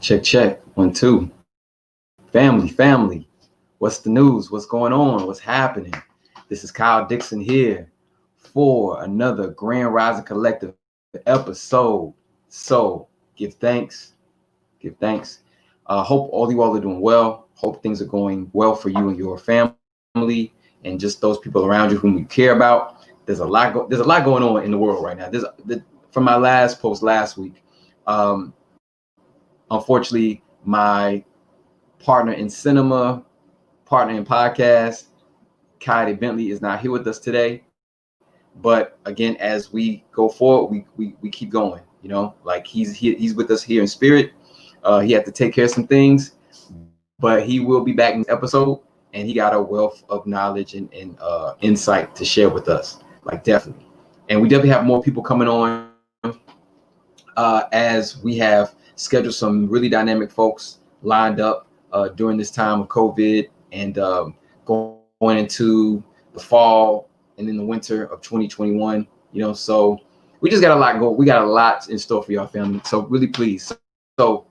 Check, check. 1, 2. Family. What's the news? What's going on? What's happening? This is Kyle Dixon here for another Grand Rising Collective episode. So give thanks. Give thanks. Hope all you all are doing well. Hope things are going well for you and your family and just those people around you whom you care about. There's a lot going on in the world right now. From my last post last week. Unfortunately, my partner in cinema, partner in podcast, Kai Bentley, is not here with us today. But again, as we go forward, we keep going. You know, like he's with us here in spirit. He had to take care of some things, but he will be back in this episode, and he got a wealth of knowledge and insight to share with us. Like definitely, and we definitely have more people coming on as we have scheduled some really dynamic folks lined up during this time of COVID and going into the fall and then the winter of 2021. You know, so we just got a lot going. We got a lot in store for y'all, family. So really please. So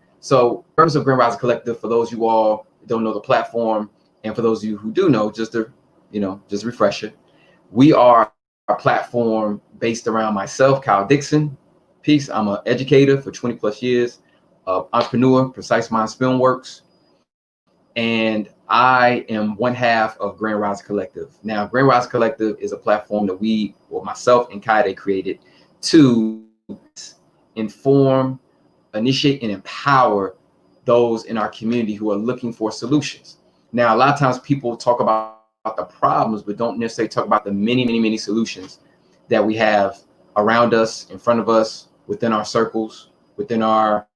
purpose of Grand Rising Collective, for those you all don't know the platform, and for those of you who do know, just a refresher, we are a platform based around myself, Kyle Dixon. Peace. I'm an educator for 20 plus years, entrepreneur, Precise Minds Filmworks, and I am one half of Grand Rising Collective. Now, Grand Rising Collective is a platform that myself and Kaide created to inform, initiate, and empower those in our community who are looking for solutions. Now, a lot of times people talk about the problems, but don't necessarily talk about the many solutions that we have around us, in front of us, within our circles, within our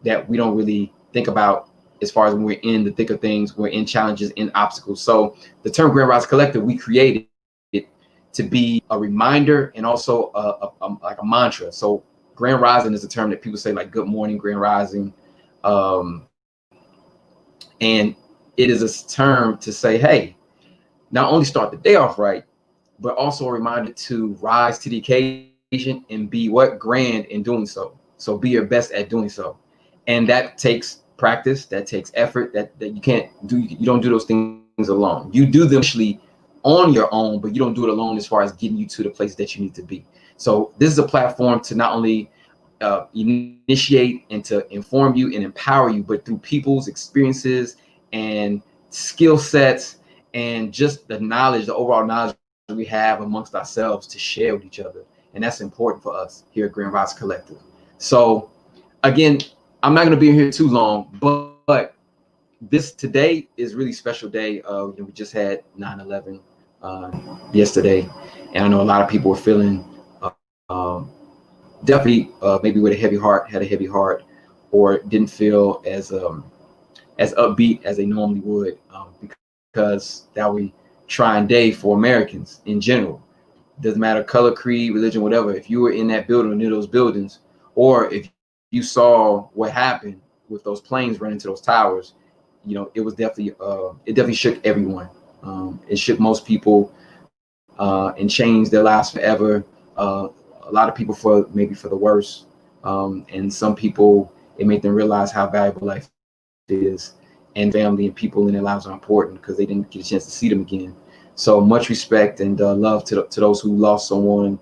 that we don't really think about as far as when we're in the thick of things, we're in challenges, in obstacles. So the term Grand Rising Collective, we created it to be a reminder and also like a mantra. So Grand Rising is a term that people say like good morning, Grand Rising. And it is a term to say, hey, not only start the day off right, but also a reminder to rise to the occasion and be grand in doing so. So be your best at doing so. And that takes practice, that takes effort, that you can't do. You don't do those things alone. You do them actually on your own, but you don't do it alone as far as getting you to the place that you need to be. So this is a platform to not only initiate and to inform you and empower you, but through people's experiences and skill sets and just the knowledge, the overall knowledge we have amongst ourselves to share with each other. And that's important for us here at Grand Rising Collective. So again, I'm not going to be here too long, but this today is really special day. We just had 9/11 yesterday, and I know a lot of people were feeling definitely maybe with a heavy heart, or didn't feel as upbeat as they normally would, because that was a trying day for Americans in general. Doesn't matter color, creed, religion, whatever. If you were in that building, near those buildings, or if you saw what happened with those planes running into those towers, you know, it was definitely it definitely shook everyone. It shook most people and changed their lives forever. A lot of people for the worse, and some people it made them realize how valuable life is, and family and people in their lives are important because they didn't get a chance to see them again. So much respect and love to those who lost someone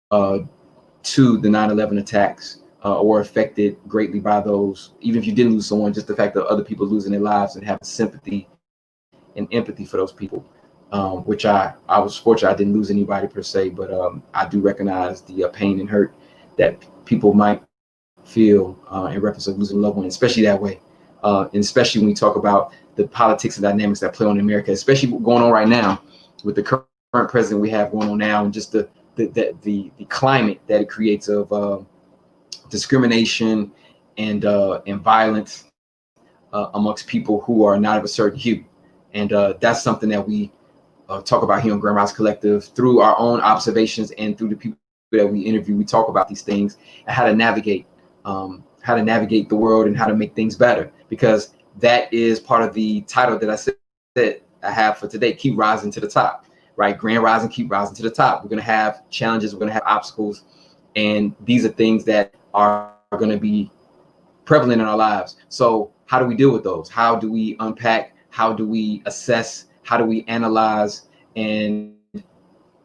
to the 9/11 attacks or affected greatly by those. Even if you didn't lose someone, just the fact that other people losing their lives and having sympathy and empathy for those people, which I was fortunate I didn't lose anybody per se, but I do recognize the pain and hurt that people might feel in reference of losing a loved one, especially that way. And especially when we talk about the politics and dynamics that play on in America, especially going on right now with the current president we have going on now, and just the climate that it creates of discrimination and violence amongst people who are not of a certain hue. And that's something that we talk about here on Grand Rising Collective through our own observations and through the people that we interview. We talk about these things and how to navigate the world and how to make things better, because that is part of the title that I said I have for today. Keep rising to the top, right? Grand Rising, keep rising to the top. We're going to have challenges. We're going to have obstacles. And these are things that are going to be prevalent in our lives. So how do we deal with those? How do we unpack? How do we assess? How do we analyze and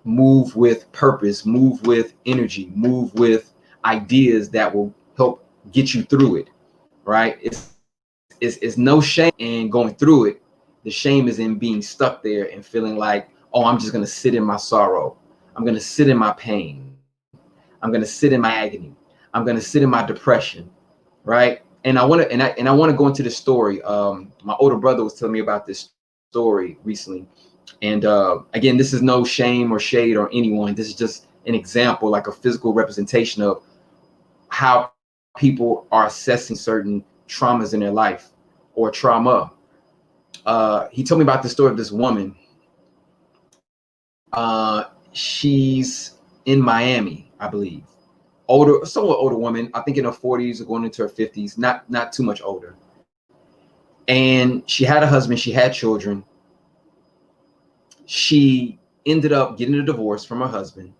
move with purpose, move with energy, move with ideas that will help get you through it, right? It's no shame in going through it. The shame is in being stuck there and feeling like, oh, I'm just going to sit in my sorrow. I'm going to sit in my pain. I'm going to sit in my agony. I'm going to sit in my depression, right? And I want to go into this story. My older brother was telling me about this story recently. And again, this is no shame or shade or anyone. This is just an example, like a physical representation of how people are assessing certain traumas in their life or trauma. He told me about the story of this woman. She's in Miami, I believe. Somewhat older woman, I think in her 40s or going into her 50s, not too much older. And she had a husband, she had children. She ended up getting a divorce from her husband.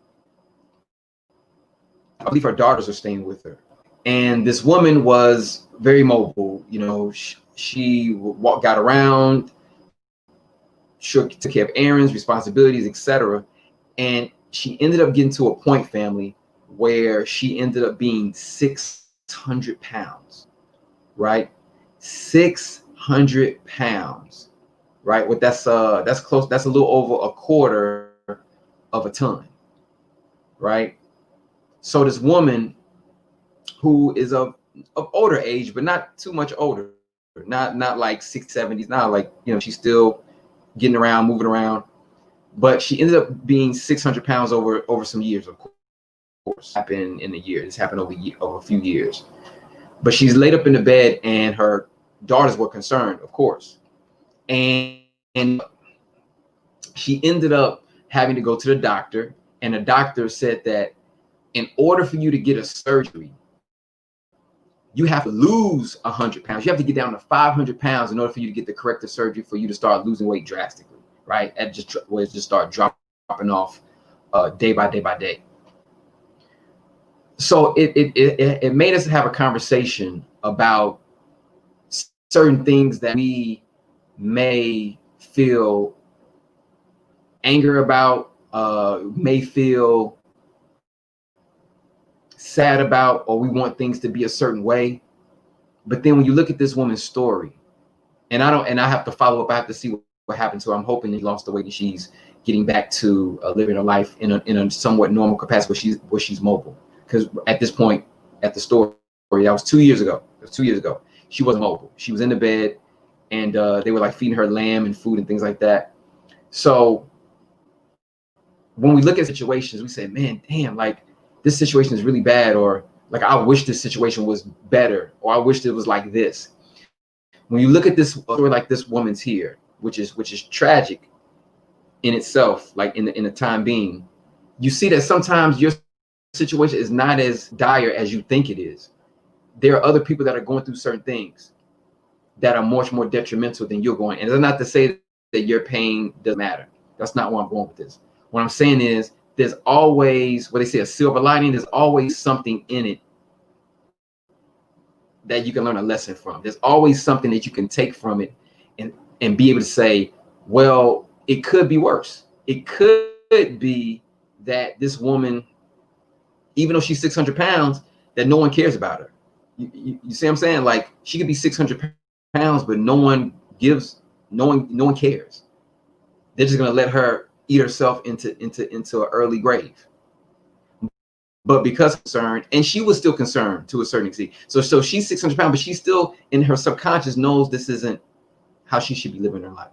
I believe her daughters are staying with her. And this woman was very mobile. You know, she got around, took care of errands, responsibilities, etc. And she ended up getting to a point, family, where she ended up being 600 pounds, right? 600 pounds, right? What that's close. That's a little over a quarter of a ton, right? So this woman who is of older age, but not too much older, not like 670s, not like, you know, she's still getting around, moving around, but she ended up being 600 pounds over some years, of course. Happened in a year. This happened over a few years. But she's laid up in the bed, and her daughters were concerned, of course. And she ended up having to go to the doctor, and the doctor said that in order for you to get a surgery, you have to lose 100 pounds. You have to get down to 500 pounds in order for you to get the corrective surgery for you to start losing weight drastically, right? And just start dropping off day by day. So it made us have a conversation about certain things that we may feel anger about, may feel sad about, or we want things to be a certain way. But then when you look at this woman's story, and I have to follow up, I have to see what happened to her. I'm hoping that she lost the weight and she's getting back to living her life in a somewhat normal capacity where she's mobile. Because at this point, at the story, that was 2 years ago. It was 2 years ago. She wasn't mobile. She was in the bed, and they were like feeding her lamb and food and things like that. So when we look at situations, we say, man, damn, like this situation is really bad, or like I wish this situation was better, or I wish it was like this. When you look at this story like this woman's here, which is tragic in itself, like in the time being, you see that sometimes your situation is not as dire as you think it is. There are other people that are going through certain things that are much more detrimental than you're going. And it's not to say that your pain doesn't matter. That's not where I'm going with this. What I'm saying is there's always, what they say, a silver lining. There's always something in it that you can learn a lesson from. There's always something that you can take from it and be able to say, well, it could be worse. It could be that this woman, even though she's 600 pounds, that no one cares about her. You see what I'm saying? Like she could be 600 pounds, but no one cares. They're just gonna let her eat herself into an early grave. But because concerned, and she was still concerned to a certain extent. So she's 600 pounds, but she still in her subconscious knows this isn't how she should be living her life.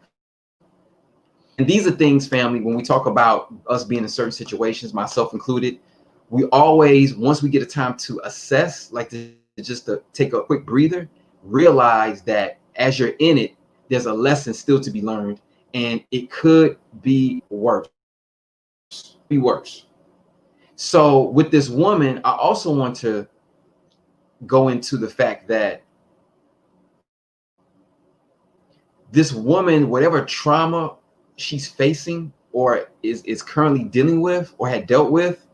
And these are things, family, when we talk about us being in certain situations, myself included, we always, once we get a time to assess, like just to take a quick breather, realize that as you're in it, there's a lesson still to be learned, and it could be worse. So with this woman, I also want to go into the fact that this woman, whatever trauma she's facing or is currently dealing with or had dealt with,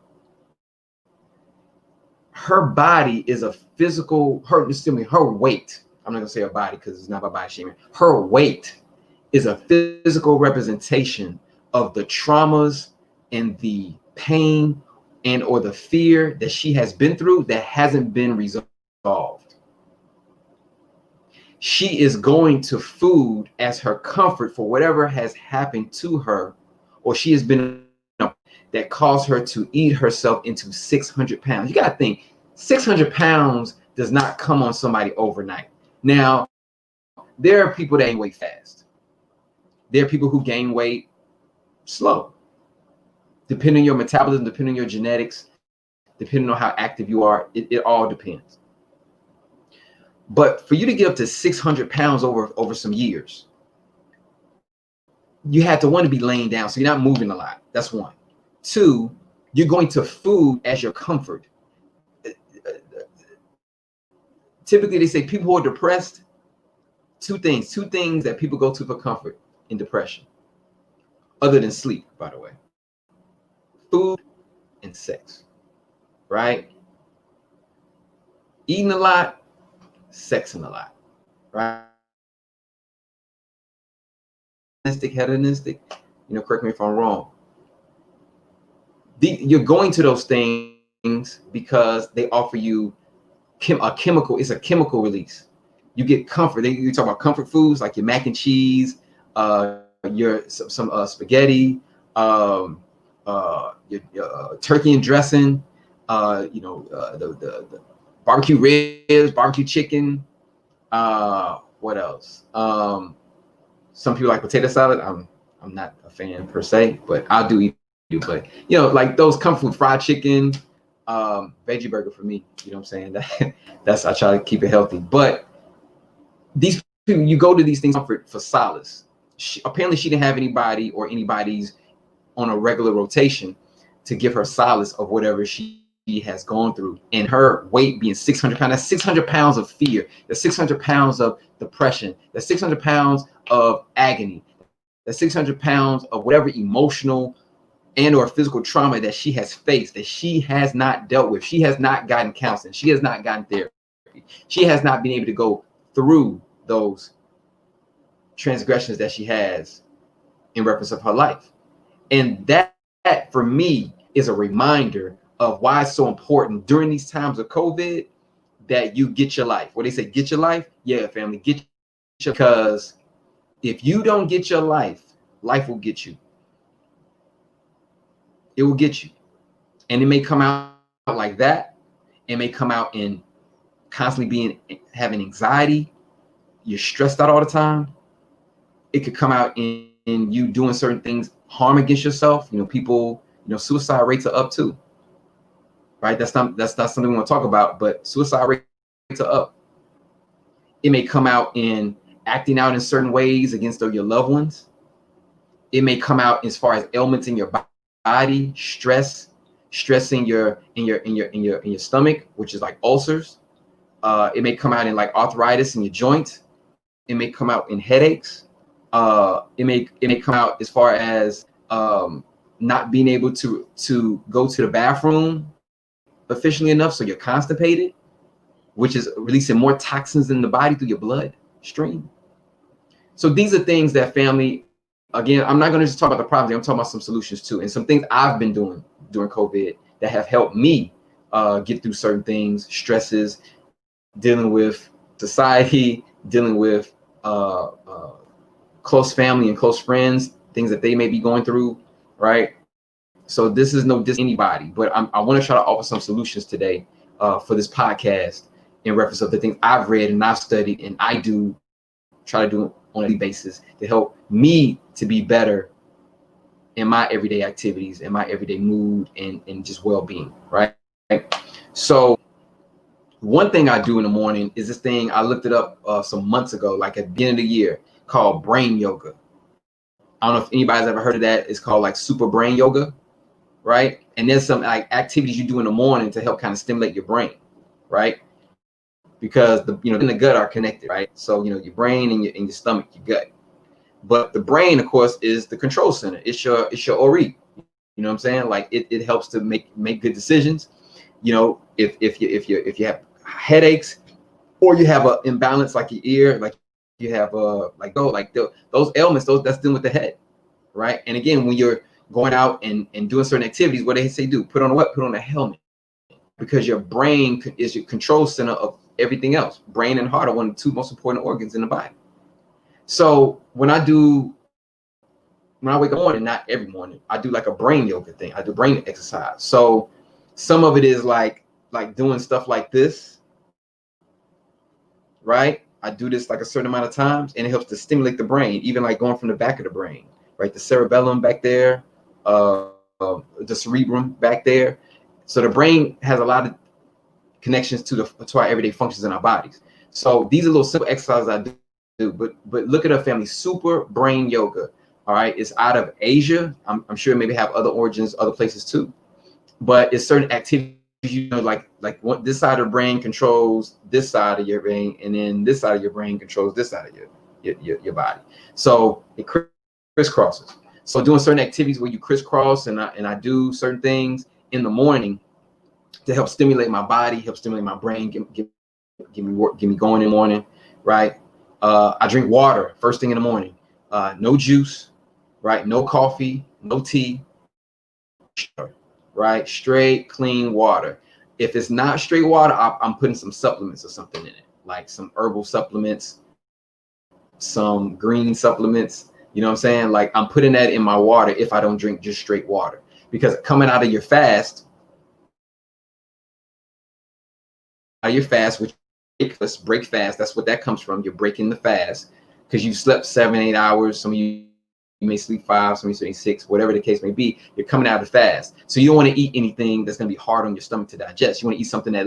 her body is a physical, her weight. I'm not gonna say her body because it's not about body shaming. Her weight is a physical representation of the traumas and the pain and or the fear that she has been through that hasn't been resolved. She is going to food as her comfort for whatever has happened to her, or she has been that caused her to eat herself into 600 pounds. You got to think 600 pounds does not come on somebody overnight. Now, there are people that gain weight fast. There are people who gain weight slow, depending on your metabolism, depending on your genetics, depending on how active you are. It all depends. But for you to get up to 600 pounds over some years, you have to, one, to be laying down, so you're not moving a lot. That's one. Two, you're going to food as your comfort. Typically, they say people who are depressed, two things that people go to for comfort in depression, other than sleep, by the way: food and sex, right? Eating a lot, sexing a lot, right? Hedonistic, correct me if I'm wrong. You're going to those things because they offer you a chemical. It's a chemical release. You get comfort. You talk about comfort foods like your mac and cheese, your some spaghetti, your turkey and dressing, the barbecue ribs, barbecue chicken. What else? Some people like potato salad. I'm not a fan per se, but I'll do eat. But like those comfort food, fried chicken, veggie burger for me. You know what I'm saying? That's I try to keep it healthy. But these people, you go to these things for solace. Apparently, she didn't have anybody or anybody's on a regular rotation to give her solace of whatever she has gone through, and her weight being 600 pounds. That's 600 pounds of fear. That's 600 pounds of depression. That's 600 pounds of agony. That's 600 pounds of whatever emotional and or physical trauma that she has faced, that she has not dealt with. She has not gotten counseling. She has not gotten therapy. She has not been able to go through those transgressions that she has in reference of her life. And that for me is a reminder of why it's so important during these times of COVID that you get your life. What they say, get your life? Yeah, family, because if you don't get your life, life will get you. It will get you. And it may come out like that. It may come out in constantly having anxiety. You're stressed out all the time. It could come out in you doing certain things, harm against yourself. People, suicide rates are up too. Right? That's not something we want to talk about, but suicide rates are up. It may come out in acting out in certain ways against your loved ones. It may come out as far as ailments in your body, stressing in your stomach, which is like ulcers. It may come out in like arthritis in your joints. It may come out in headaches. It may come out as far as not being able to go to the bathroom efficiently enough, so you're constipated, which is releasing more toxins in the body through your blood stream. So these are things that, family, again, I'm not going to just talk about the problems. I'm talking about some solutions too, and some things I've been doing during COVID that have helped me get through certain things, stresses, dealing with society, dealing with close family and close friends, things that they may be going through, right? So this is no diss anybody, but I want to try to offer some solutions today for this podcast in reference of the things I've read and I've studied, and I try to do on a daily basis to help me to be better in my everyday activities, in my everyday mood, and just well-being, right? So one thing I do in the morning is this thing, I looked it up some months ago, like at the beginning of the year, called brain yoga. I don't know if anybody's ever heard of that. It's called like super brain yoga, right? And there's some like activities you do in the morning to help kind of stimulate your brain, right? Because the in the gut are connected, right? So your brain and your stomach, your gut. But the brain, of course, is the control center. It's your ori. You know what I'm saying? Like it helps to make good decisions. If you have headaches, or you have an imbalance like your ear, like you have those ailments, those that's dealing with the head, right? And again, when you're going out and doing certain activities, what they say do? Put on what? Put on a helmet, because your brain is your control center of everything else. Brain and heart are one of the two most important organs in the body. So when I wake up in the morning, not every morning, I do like a brain yoga thing. I do brain exercise. So some of it is like doing stuff like this, right? I do this like a certain amount of times, and it helps to stimulate the brain, even like going from the back of the brain, right? The cerebellum back there, the cerebrum back there. So the brain has a lot of connections to our everyday functions in our bodies. So these are little simple exercises I do. But look at our family, super brain yoga. All right, it's out of Asia. I'm sure maybe have other origins, other places too. But it's certain activities, like what this side of the brain controls this side of your brain, and then this side of your brain controls this side of your body. So it crisscrosses. So doing certain activities where you crisscross, and I do certain things in the morning to help stimulate my body, help stimulate my brain, get me going in the morning, right? I drink water first thing in the morning. No juice, right? No coffee, no tea, right? Straight, clean water. If it's not straight water, I'm putting some supplements or something in it, like some herbal supplements, some green supplements. You know what I'm saying? Like I'm putting that in my water if I don't drink just straight water, because coming out of your fast, which break fast, that's what that comes from. You're breaking the fast because you slept 7-8 hours. Some of you may sleep 5, some of you sleep 6, whatever the case may be. You're coming out of fast, so you don't want to eat anything that's going to be hard on your stomach to digest. You want to eat something that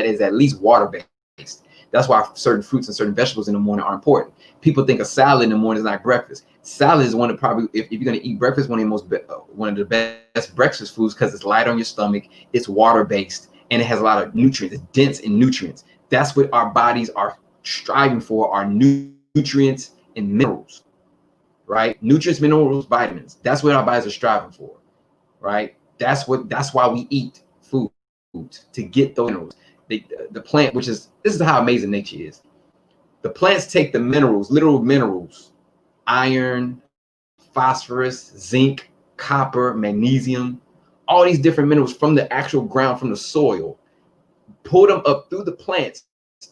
is at least water based. That's why certain fruits and certain vegetables in the morning are important. People think a salad in the morning is not breakfast. Salad is one of probably, if you're going to eat breakfast, one of the best breakfast foods, because it's light on your stomach, it's water based, and it has a lot of nutrients. It's dense in nutrients. That's what our bodies are striving for: are nutrients and minerals, right? Nutrients, minerals, vitamins. That's what our bodies are striving for, right? That's why we eat food, to get those minerals. The plant, this is how amazing nature is. The plants take the minerals, literal minerals, iron, phosphorus, zinc, copper, magnesium, all these different minerals from the actual ground, from the soil, pull them up through the plants,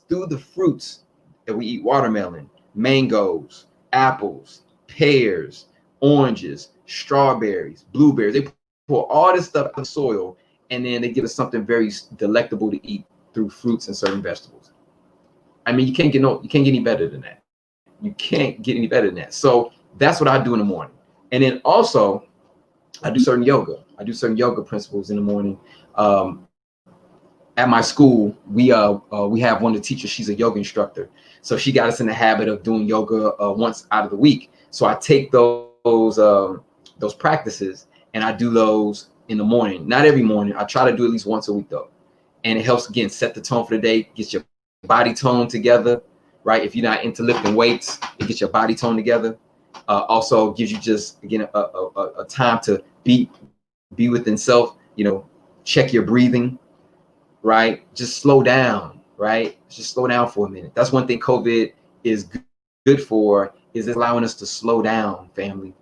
through the fruits that we eat: watermelon, mangoes, apples, pears, oranges, strawberries, blueberries. They pull all this stuff out of the soil, and then they give us something very delectable to eat through fruits and certain vegetables. I mean, you can't get any better than that. You can't get any better than that. So that's what I do in the morning. And then also I do certain yoga. I do certain yoga principles in the morning. At my school, we have one of the teachers. She's a yoga instructor, so she got us in the habit of doing yoga once out of the week. So I take those practices and I do those in the morning. Not every morning. I try to do at least once a week though, and it helps, again, set the tone for the day, gets your body tone together, right? If you're not into lifting weights, it gets your body tone together. Also gives you just, again, a time to be within self. Check your breathing. Right? Just slow down, right? Just slow down for a minute. That's one thing COVID is good for, is allowing us to slow down, family.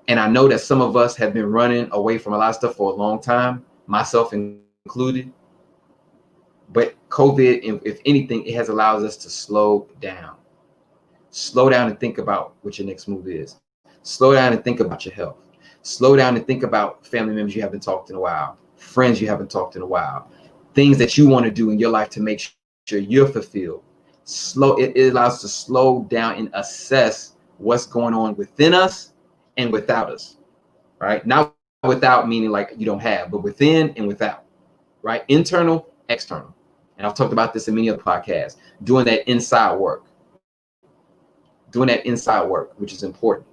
And I know that some of us have been running away from a lot of stuff for a long time, myself included. But COVID, if anything, it has allowed us to slow down. Slow down and think about what your next move is. Slow down and think about your health. Slow down and think about family members you haven't talked in a while, friends you haven't talked in a while, things that you want to do in your life to make sure you're fulfilled. It allows us to slow down and assess what's going on within us and without us, right? Not without meaning like you don't have, but within and without, right? Internal, external. And I've talked about this in many other podcasts, doing that inside work, which is important,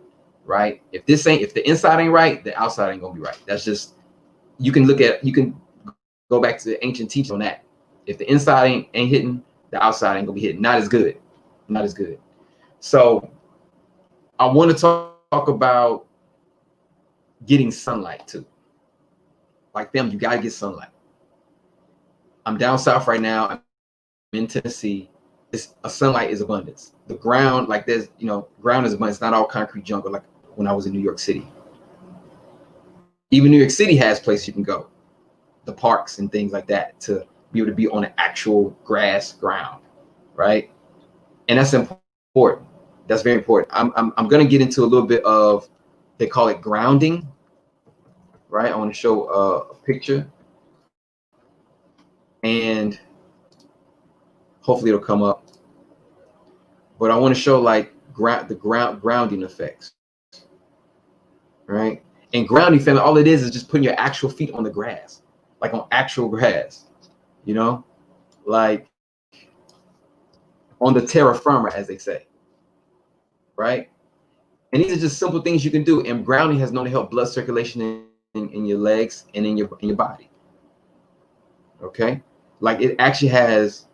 right? If the inside ain't right, the outside ain't gonna be right. That's just, you can go back to the ancient teaching on that. If the inside ain't hitting, the outside ain't gonna be hitting. Not as good. So I want to talk about getting sunlight too. Like them, you gotta get sunlight. I'm down south right now. I'm in Tennessee. It's a sunlight is abundance. The ground, like there's, ground is abundance. It's not all concrete jungle like when I was in New York City. Even New York City has places you can go, the parks and things like that, to be able to be on an actual grass ground, right? And that's important. That's very important. I'm going to get into a little bit of, they call it grounding, right? I want to show a picture, and hopefully it'll come up. But I want to show like grounding effects, right? And grounding, family, all it is just putting your actual feet on the grass, like on actual grass, like on the terra firma, as they say, right? And these are just simple things you can do. And grounding has known to help blood circulation in your legs and in your body. Okay, like it actually has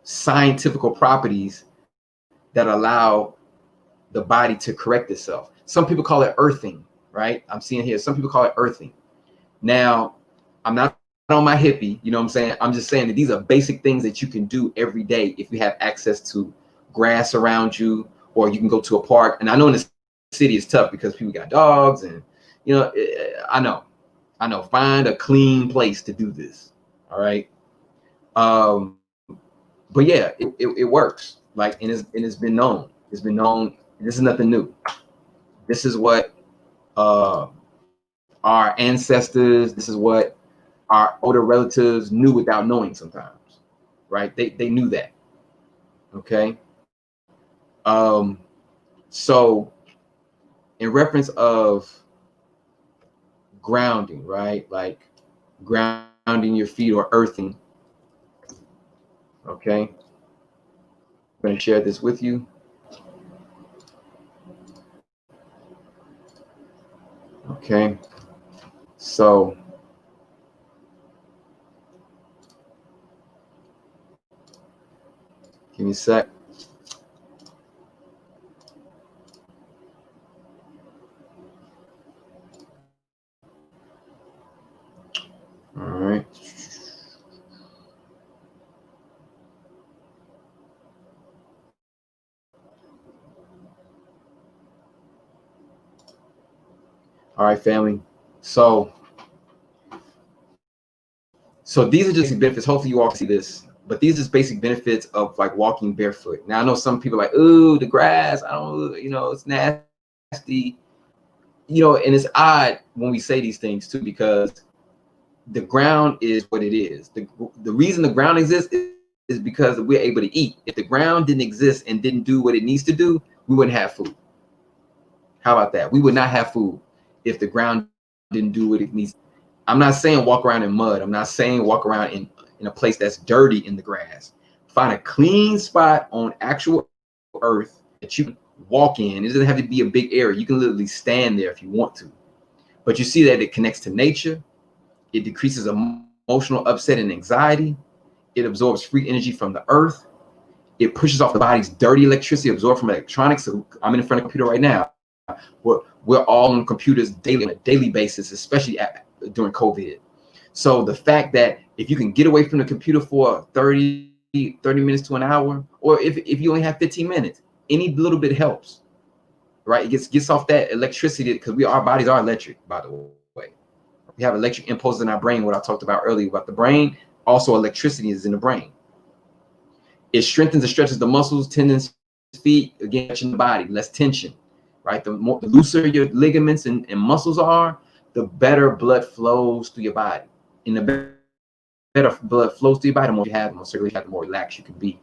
scientific properties that allow the body to correct itself. Some people call it earthing, right? I'm seeing here, some people call it earthing. Now, I'm not on my hippie, you know what I'm saying? I'm just saying that these are basic things that you can do every day if you have access to grass around you, or you can go to a park. And I know in the city it's tough because people got dogs, and I know, find a clean place to do this. All right. But yeah, it works. Like, and it's been known. It's been known. This is nothing new. This is what our ancestors, this is what our older relatives knew without knowing sometimes, right? They knew that. Okay. So in reference of grounding, right? Like grounding your feet or earthing. Okay. I'm going to share this with you. Okay. So give me a sec. All right. All right, family. So these are just benefits. Hopefully you all see this, but these are just basic benefits of like walking barefoot. Now I know some people are like, ooh, the grass, I don't, it's nasty, and it's odd when we say these things too, because the ground is what it is. The reason the ground exists is because we're able to eat. If the ground didn't exist and didn't do what it needs to do, we wouldn't have food. How about that? We would not have food if the ground didn't do what it needs. I'm not saying walk around in mud. I'm not saying walk around in a place that's dirty in the grass. Find a clean spot on actual earth that you can walk in. It doesn't have to be a big area. You can literally stand there if you want to. But you see that it connects to nature. It decreases emotional upset and anxiety. It absorbs free energy from the earth. It pushes off the body's dirty electricity absorbed from electronics. So I'm in front of a computer right now. We're all on computers daily, on a daily basis, especially during COVID. So the fact that if you can get away from the computer for 30 minutes to an hour, or if you only have 15 minutes, any little bit helps, right? It gets off that electricity, because our bodies are electric, by the way. We have electric impulses in our brain, what I talked about earlier about the brain. Also, electricity is in the brain. It strengthens and stretches the muscles, tendons, feet, again, touching the body, less tension, right? The looser your ligaments and muscles are, the better blood flows through your body. And the better blood flows through your body, the more you have, the more circulation, the more relaxed you can be.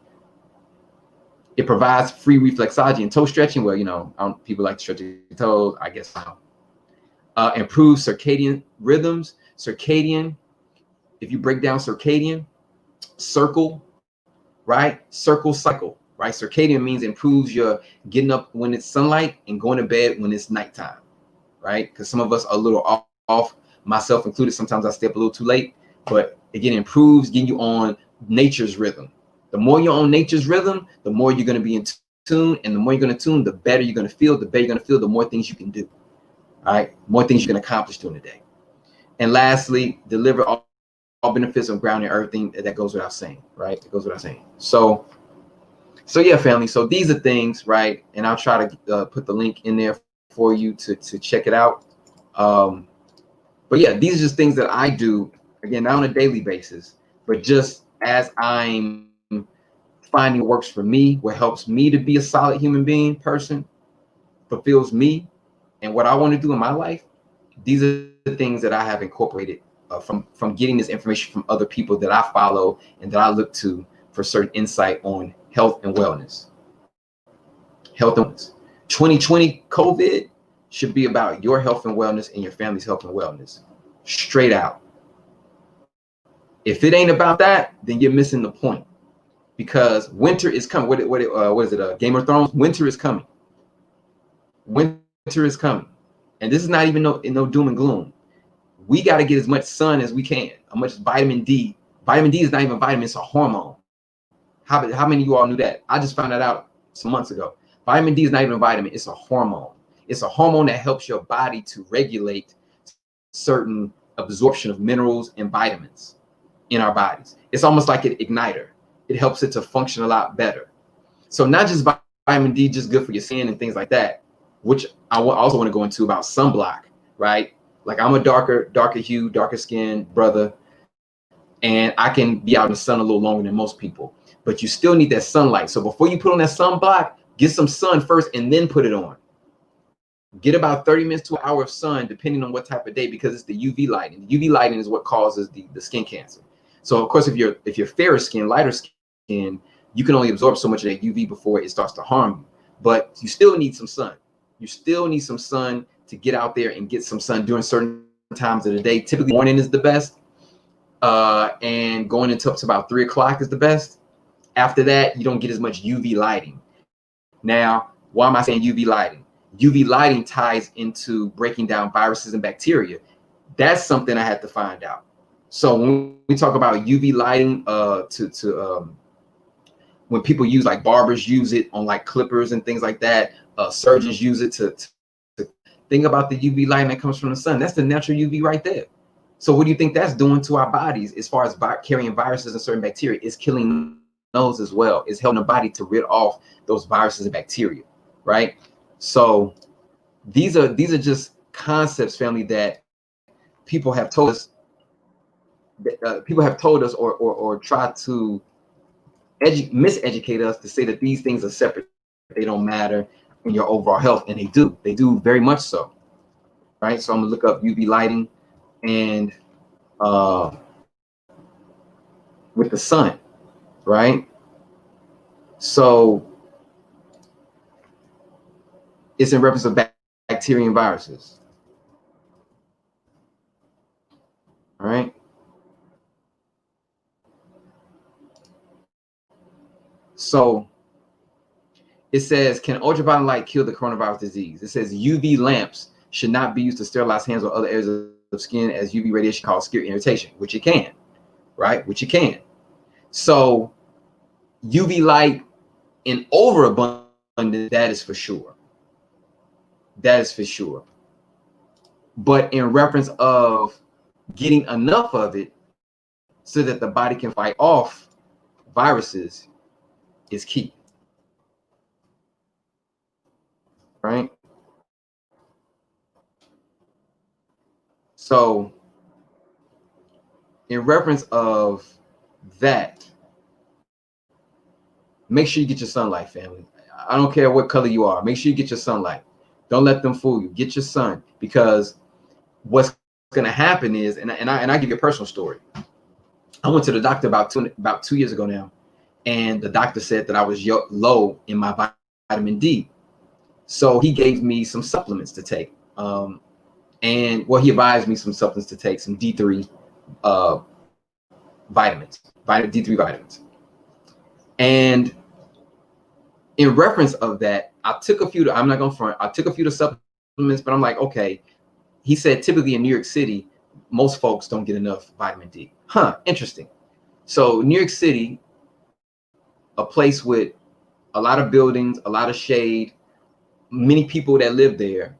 It provides free reflexology and toe stretching. Well, people like to stretch their toes, I guess so. Improves circadian rhythms. Circadian, if you break down circadian, circle, right? Circle, cycle, right? Circadian means improves your getting up when it's sunlight and going to bed when it's nighttime, right? Because some of us are a little off, myself included. Sometimes I stay up a little too late, but again, improves getting you on nature's rhythm. The more you're on nature's rhythm, the more you're going to be in tune, and the more you're going to tune, the better you're going to feel. The better you're going to feel, the more things you can do. All right, more things you can accomplish during the day. And lastly, deliver all benefits of grounding everything. That goes without saying, right? It goes without saying. So yeah, family. So these are things, right? And I'll try to put the link in there for you to check it out. But yeah, these are just things that I do, again, not on a daily basis, but just as I'm finding what works for me, what helps me to be a solid human being, person, fulfills me and what I want to do in my life. These are the things that I have incorporated from getting this information from other people that I follow and that I look to for certain insight on health and wellness. Health and wellness. 2020 COVID should be about your health and wellness and your family's health and wellness. Straight out. If it ain't about that, then you're missing the point. Because winter is coming. What is it? Game of Thrones. Winter is coming. Winter is coming, and this is not even no doom and gloom. We got to get as much sun as we can. How much vitamin D? Vitamin D is not even vitamin; it's a hormone. How many of you all knew that? I just found that out some months ago. Vitamin D is not even a vitamin; it's a hormone. It's a hormone that helps your body to regulate certain absorption of minerals and vitamins in our bodies. It's almost like an igniter. It helps it to function a lot better. So not just vitamin D, just good for your skin and things like that, which I also want to go into about sunblock, right? Like I'm a darker hue, darker skinned brother, and I can be out in the sun a little longer than most people, but you still need that sunlight. So before you put on that sunblock, get some sun first and then put it on. Get about 30 minutes to an hour of sun, depending on what type of day, because it's the UV lighting. The UV lighting is what causes the skin cancer. So of course, if you're fairer skin, lighter skin, you can only absorb so much of that UV before it starts to harm you. But you still need some sun. You still need some sun to get out there and get some sun during certain times of the day. Typically, morning is the best, and going into up to about 3 o'clock is the best. After that, you don't get as much UV lighting. Now, why am I saying UV lighting? UV lighting ties into breaking down viruses and bacteria. That's something I had to find out. So when we talk about UV lighting, when people use, like barbers use it on like clippers and things like that, surgeons use it to think about the UV lighting that comes from the sun. That's the natural UV right there. So what do you think that's doing to our bodies as far as carrying viruses and certain bacteria? It's killing those as well. It's helping the body to rid off those viruses and bacteria, right? So these are just concepts, family, that people have told us. Or try to miseducate us to say that these things are separate. They don't matter in your overall health, and they do. They do very much so, right? So I'm gonna look up UV lighting and with the sun, right? So it's in reference to bacteria and viruses. All right. So it says, can ultraviolet light kill the coronavirus disease? It says UV lamps should not be used to sterilize hands or other areas of skin, as UV radiation causes skin irritation, which it can, right? Which it can. So UV light in overabundance, that is for sure. That is for sure. But in reference of getting enough of it so that the body can fight off viruses is key. Right? So in reference of that, make sure you get your sunlight, family. I don't care what color you are. Make sure you get your sunlight. Don't let them fool you. Get your sun, because what's going to happen is, and I give you a personal story. I went to the doctor about 2 years ago now, and the doctor said that I was low in my vitamin D. So he gave me some supplements to take. And well, he advised me some supplements to take, some D3 vitamins, D3 vitamins. And in reference of that, I took a few. I'm not going to front. I took a few of the supplements, but I'm like, okay. He said typically in New York City, most folks don't get enough vitamin D. Interesting. So New York City, a place with a lot of buildings, a lot of shade, many people that live there,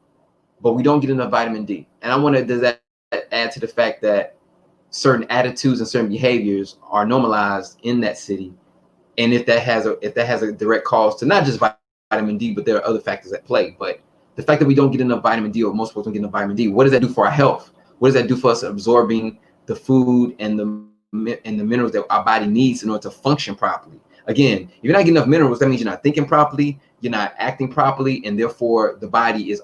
but we don't get enough vitamin D. And I want to, does that add to the fact that certain attitudes and certain behaviors are normalized in that city. And if that has a direct cause to not just vitamin D, but there are other factors at play. But the fact that we don't get enough vitamin D, or most folks don't get enough vitamin D, what does that do for our health? What does that do for us absorbing the food and the minerals that our body needs in order to function properly? Again, if you're not getting enough minerals, that means you're not thinking properly, you're not acting properly, and therefore the body is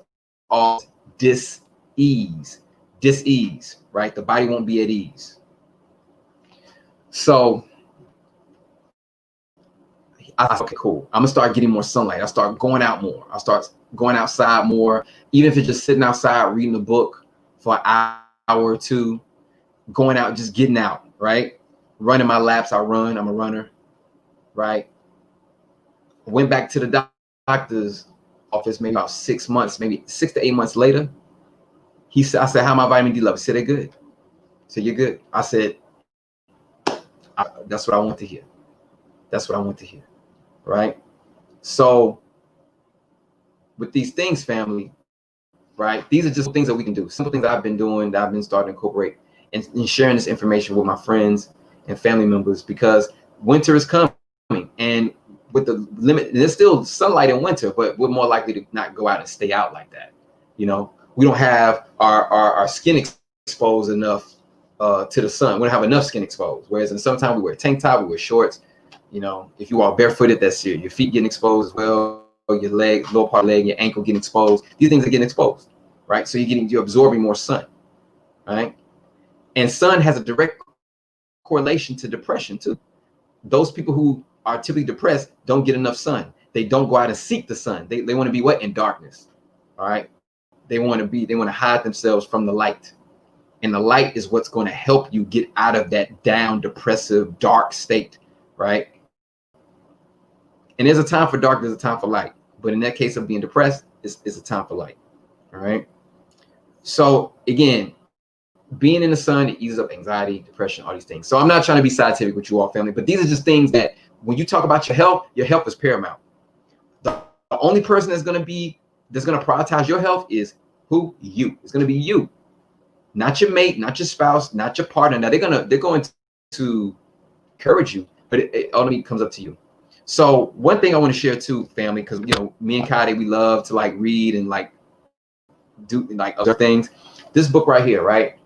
all dis-ease, right? The body won't be at ease. So I said, okay, cool. I'm gonna start getting more sunlight. I start going out more. I start going outside more, even if it's just sitting outside reading a book for an hour or two, going out, just getting out, right? Running my laps. I run. I'm a runner, right? Went back to the doctor's office maybe about 6 months, maybe 6 to 8 months later. I said, how my vitamin D level? He said, they're good. So you're good. I said, that's what I want to hear. That's what I want to hear, right? So with these things, family, right? These are just things that we can do. Simple things that I've been doing, that I've been starting to incorporate, and sharing this information with my friends and family members, because winter is coming, and with the limit, there's still sunlight in winter, but we're more likely to not go out and stay out like that. You know, we don't have our skin exposed enough to the sun. We don't have enough skin exposed. Whereas in summertime, we wear tank top, we wear shorts. You know, if you are barefooted, that's your feet getting exposed as well, your leg, lower part of the leg, your ankle getting exposed. These things are getting exposed, right? So you're absorbing more sun, right? And sun has a direct correlation to depression too. Those people who are typically depressed don't get enough sun. They don't go out and seek the sun. They want to be what? In darkness. All right. They want to hide themselves from the light. And the light is what's going to help you get out of that down, depressive, dark state, right? And there's a time for dark, there's a time for light. But in that case of being depressed, it's a time for light. All right. So again, being in the sun, it eases up anxiety, depression, all these things. So I'm not trying to be scientific with you all, family, but these are just things that when you talk about your health is paramount. The only person that's going to prioritize your health is who? You. It's going to be you, not your mate, not your spouse, not your partner. Now they're going to encourage you, but it ultimately comes up to you. So one thing I want to share too, family, because me and Kade, we love to like read and like do like other things. This book right here, right?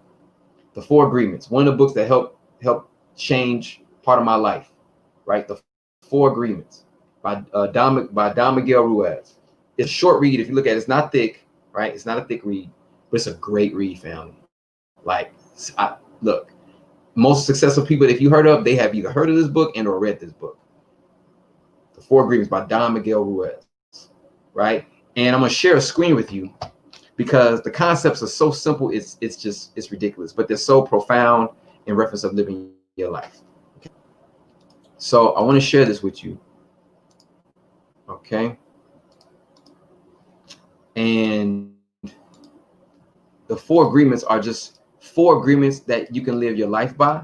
The Four Agreements, one of the books that helped change part of my life, right? The Four Agreements by Don Miguel Ruiz. It's a short read. If you look at it, it's not thick, right? It's not a thick read, but it's a great read, family. Like, look, most successful people, if you heard of, they have either heard of this book and or read this book. The Four Agreements by Don Miguel Ruiz, right? And I'm gonna share a screen with you, because the concepts are so simple, it's ridiculous, but they're so profound in reference of living your life. Okay. So I want to share this with you. Okay. And the Four Agreements are just 4 agreements that you can live your life by.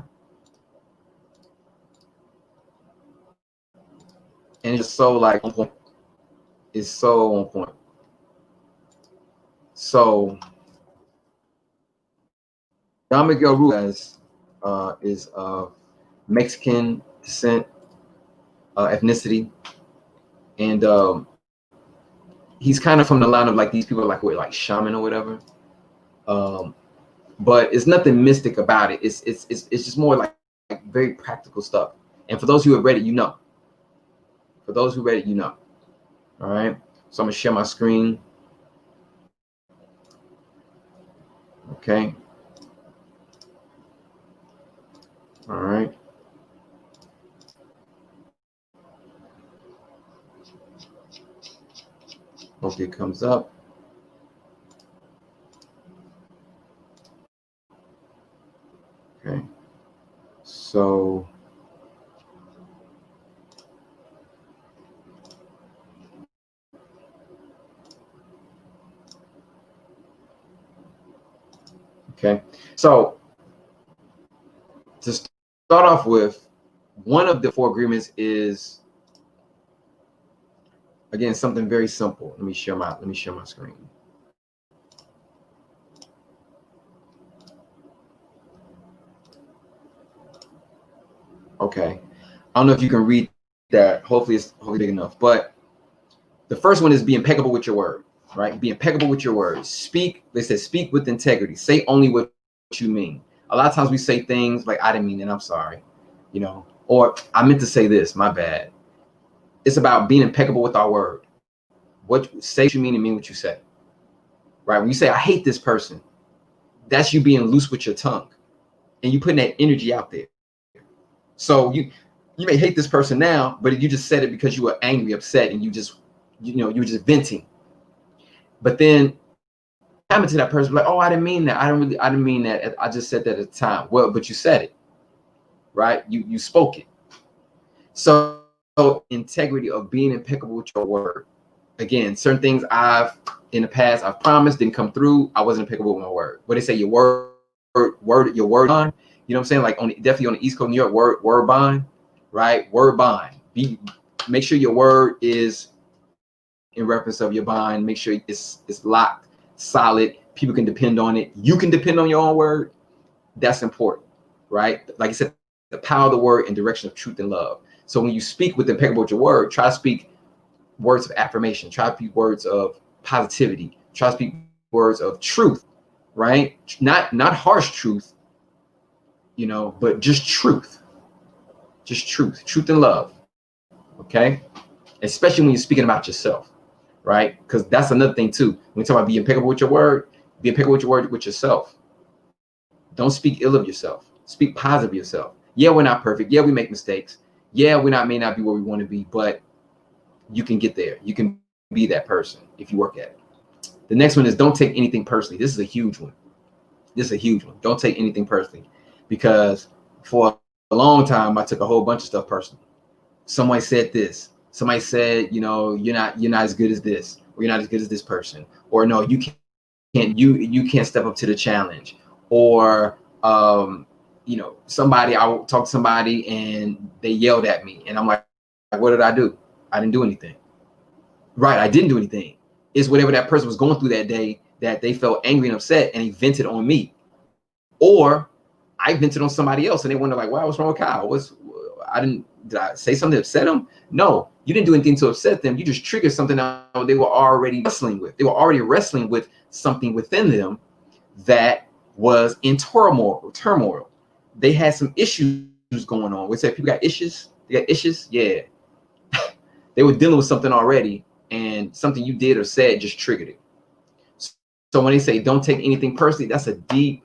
And it's so like on point. It's so on point. So Don Miguel Ruiz is of Mexican descent, ethnicity, and he's kind of from the line of like these people like shaman or whatever. But it's nothing mystic about it. It's just more like very practical stuff. And for those who have read it, For those who read it, All right. So I'm gonna share my screen. Okay. All right. Hopefully it comes up. Okay. So okay. So to start off with, one of the 4 agreements is, again, something very simple. Let me share my screen. Okay. I don't know if you can read that. Hopefully it's hopefully big enough. But the first one is be impeccable with your word, right? Be impeccable with your words. Speak, they said, speak with integrity. Say only what you mean. A lot of times we say things like, I didn't mean it, I'm sorry, or I meant to say this, my bad. It's about being impeccable with our word. What say what you mean and mean what you say, right? When you say, I hate this person, that's you being loose with your tongue and you putting that energy out there. So you may hate this person now, but you just said it because you were angry, upset, and you were just venting. But then happened to that person, like, oh, I didn't mean that. I didn't mean that. I just said that at the time. Well, but you said it, right? You spoke it. So integrity of being impeccable with your word. Again, certain things in the past I've promised didn't come through. I wasn't impeccable with my word. But they say your word bond. You know what I'm saying? Like definitely on the East Coast, New York, word bond, right? Word bond. Make sure your word is in reference of your bond. Make sure it's locked, solid. People can depend on it. You can depend on your own word. That's important, right? Like I said, the power of the word in direction of truth and love. So when you speak with impeccable with your word, try to speak words of affirmation. Try to speak words of positivity. Try to speak words of truth, right? Not harsh truth, but just truth. Just truth and love. Okay? Especially when you're speaking about yourself, right? Because that's another thing too. When you talk about being impeccable with your word, be impeccable with your word with yourself. Don't speak ill of yourself. Speak positive of yourself. Yeah, we're not perfect. Yeah, we make mistakes. Yeah, may not be where we want to be, but you can get there. You can be that person if you work at it. The next one is don't take anything personally. This is a huge one. Don't take anything personally, because for a long time I took a whole bunch of stuff personally. Somebody said this. Somebody said, you're not as good as this, or you're not as good as this person, or no, you can't step up to the challenge, or somebody, I will talk to somebody and they yelled at me and I'm like, what did I do? I didn't do anything. Right, I didn't do anything. It's whatever that person was going through that day that they felt angry and upset and they vented on me, or I vented on somebody else and they wonder like, wow, what's wrong with Kyle? Did I say something to upset them? No, you didn't do anything to upset them. You just triggered something that they were already wrestling with. They were already wrestling with something within them that was in turmoil. They had some issues going on. We said people got issues. They got issues. Yeah. They were dealing with something already, and something you did or said just triggered it. So when they say don't take anything personally, that's a deep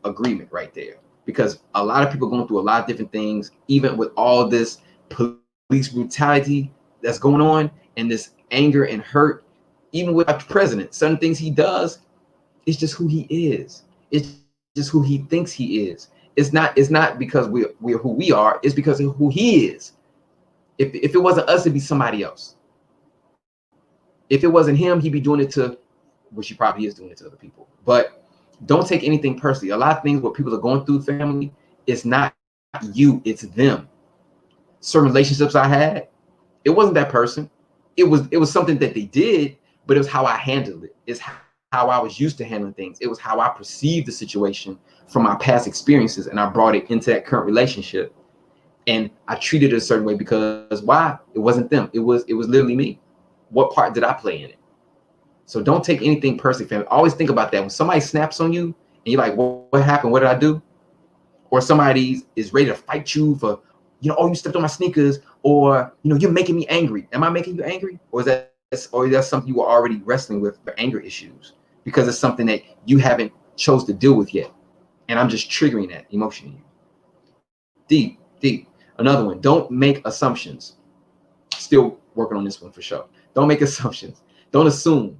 agreement right there. Because a lot of people going through a lot of different things, even with all this police brutality that's going on and this anger and hurt, even with our president, certain things he does, it's just who he is. It's just who he thinks he is. It's not because we're who we are. It's because of who he is. If it wasn't us, it'd be somebody else. If it wasn't him, he'd be doing it to, which he probably is doing it to other people. But don't take anything personally. A lot of things what people are going through, family, it's not you, it's them. Certain relationships I had, it wasn't that person. It was something that they did, but it was how I handled it. It's how I was used to handling things. It was how I perceived the situation from my past experiences, and I brought it into that current relationship. And I treated it a certain way because why? It wasn't them. It was literally me. What part did I play in it? So don't take anything personally, family. Always think about that. When somebody snaps on you and you're like, what happened? What did I do? Or somebody is ready to fight you for, oh, you stepped on my sneakers, or, you're making me angry. Am I making you angry? Or is that something you were already wrestling with, for anger issues? Because it's something that you haven't chose to deal with yet. And I'm just triggering that emotion in you. Deep. Another one, don't make assumptions. Still working on this one for sure. Don't make assumptions. Don't assume.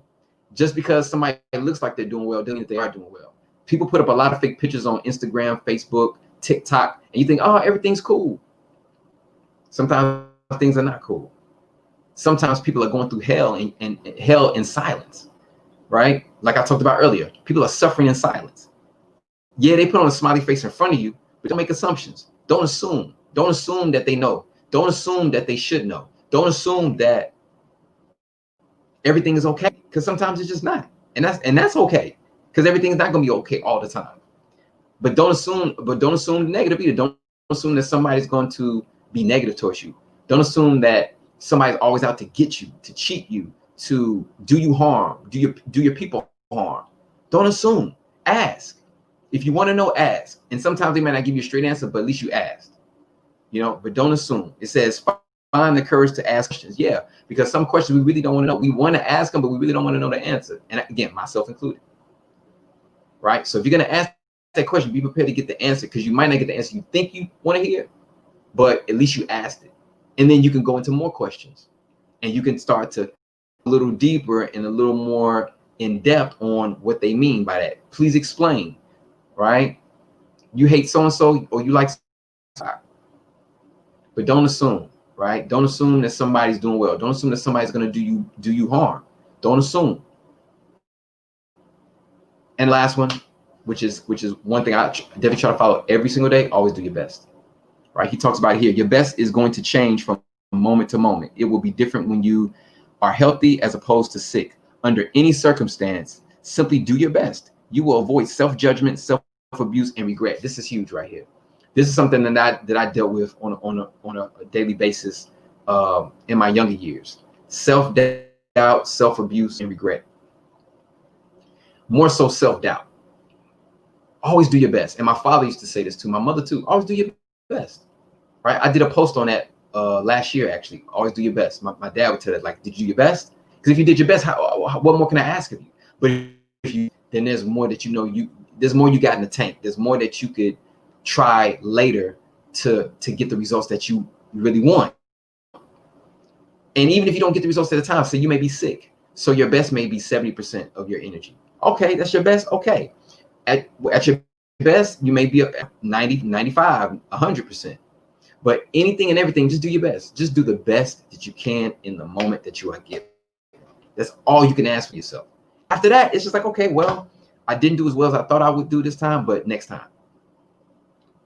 Just because somebody looks like they're doing well, doesn't mean that they are doing well. People put up a lot of fake pictures on Instagram, Facebook, TikTok, and you think, oh, everything's cool. Sometimes things are not cool. Sometimes people are going through hell and hell in silence, right? Like I talked about earlier, people are suffering in silence. Yeah, they put on a smiley face in front of you, but don't make assumptions. Don't assume. Don't assume that they know. Don't assume that they should know. Don't assume that everything is okay, because sometimes it's just not, and that's okay, because everything's not going to be okay all the time. But don't assume the negative either. Don't assume that somebody's going to be negative towards you. Don't assume that somebody's always out to get you, to cheat you, to do you harm, do your people harm. Don't assume. Ask. If you want to know, ask. And sometimes they might not give you a straight answer, but at least you asked. But don't assume. It says find the courage to ask questions. Yeah, because some questions we really don't want to know. We want to ask them, but we really don't want to know the answer. And again, myself included. Right? So if you're going to ask that question, be prepared to get the answer, because you might not get the answer you think you want to hear, but at least you asked it. And then you can go into more questions, and you can start to a little deeper and a little more in depth on what they mean by that. Please explain, right? You hate so-and-so, or you like, but don't assume, right? Don't assume that somebody's doing well. Don't assume that somebody's going to do you harm. Don't assume. And last one, which is one thing I definitely try to follow every single day: always do your best. Right? He talks about it here. Your best is going to change from moment to moment. It will be different when you are healthy as opposed to sick. Under any circumstance, simply do your best. You will avoid self-judgment, self-abuse, and regret. This is huge right here. This is something that I dealt with on a daily basis in my younger years. Self-doubt, self-abuse, and regret. More so self-doubt. Always do your best. And my father used to say this too. My mother too. Always do your best. Right? I did a post on that last year, actually. Always do your best. My dad would tell it, like, did you do your best? Because if you did your best, what more can I ask of you? But if you, then there's more that there's more you got in the tank. There's more that you could try later to get the results that you really want. And even if you don't get the results at the time, say you may be sick, so your best may be 70% of your energy. Okay, that's your best. Okay, at your best, you may be up 90, 95, 100%. But anything and everything, just do your best. Just do the best that you can in the moment that you are given. That's all you can ask for yourself. After that, it's just like, okay, well, I didn't do as well as I thought I would do this time, but next time.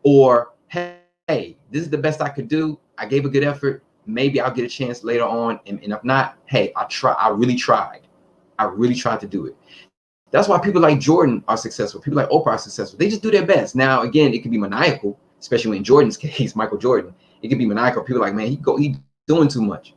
Or, hey, this is the best I could do. I gave a good effort. Maybe I'll get a chance later on. And if not, hey, I really tried. I really tried to do it. That's why people like Jordan are successful. People like Oprah are successful. They just do their best. Now, again, it can be maniacal, especially in Jordan's case, Michael Jordan. It can be maniacal. People are like, man, he's doing too much.